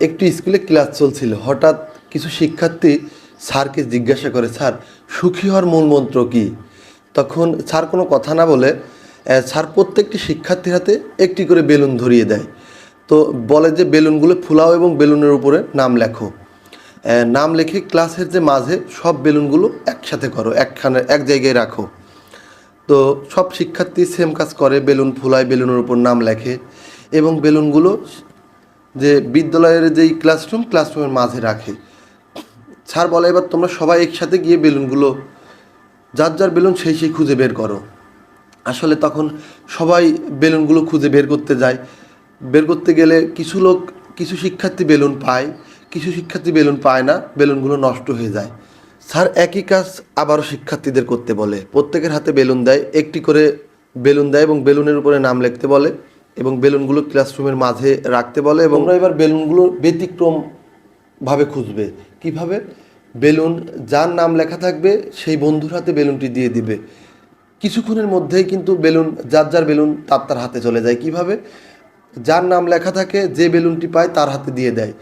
একটু স্কুলে ক্লাস চলছিল, হঠাৎ কিছু শিক্ষার্থী স্যারকে জিজ্ঞাসা করে, স্যার সুখী হওয়ার মূল মন্ত্র কী? তখন স্যার কোনো কথা না বলে স্যার প্রত্যেকটি শিক্ষার্থীর হাতে একটি করে বেলুন ধরিয়ে দেয়। তো বলে যে বেলুনগুলো ফুলাও এবং বেলুনের উপরে নাম লেখো। নাম লিখে ক্লাসের যে মাঝে সব বেলুনগুলো একসাথে করো, এক জায়গায় রাখো। তো সব শিক্ষার্থী সেম কাজ করে, বেলুন ফুলায়, বেলুনের উপর নাম লেখে এবং বেলুনগুলো যে বিদ্যালয়ের যেই ক্লাসরুমের মাঝে রাখে। স্যার বলে, এবার তোমরা সবাই একসাথে গিয়ে বেলুনগুলো, যার যার বেলুন সেই খুঁজে বের করো। আসলে তখন সবাই বেলুনগুলো খুঁজে বের করতে যায়। বের করতে গেলে কিছু শিক্ষার্থী বেলুন পায়, কিছু শিক্ষার্থী বেলুন পায় না, বেলুনগুলো নষ্ট হয়ে যায়। স্যার একই কাজ আবারও শিক্ষার্থীদের করতে বলে, প্রত্যেকের হাতে বেলুন দেয়, একটি করে বেলুন দেয় এবং বেলুনের উপরে নাম লিখতে বলে এবং বেলুনগুলো ক্লাসরুমের মাঝে রাখতে বলে। এবং তোমরা এবার বেলুনগুলো ব্যতিক্রমভাবে খুঁজবে। কিভাবে? বেলুন যার নাম লেখা থাকবে সেই বন্ধুর হাতে বেলুনটি দিয়ে দিবে। কিছুক্ষণের মধ্যেই কিন্তু বেলুন, যার যার বেলুন তার হাতে চলে যায়। কিভাবে? যার নাম লেখা থাকে, যে বেলুনটি পায় তার হাতে দিয়ে দেয়।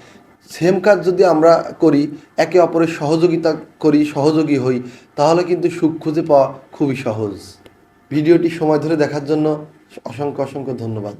সেম কাজ যদি আমরা করি, একে অপরের সহযোগিতা করি, সহযোগী হই, তাহলে কিন্তু সুখ খুঁজে পাওয়া খুবই সহজ। ভিডিওটি সময় ধরে দেখার জন্য অসংখ্য অসংখ্য ধন্যবাদ।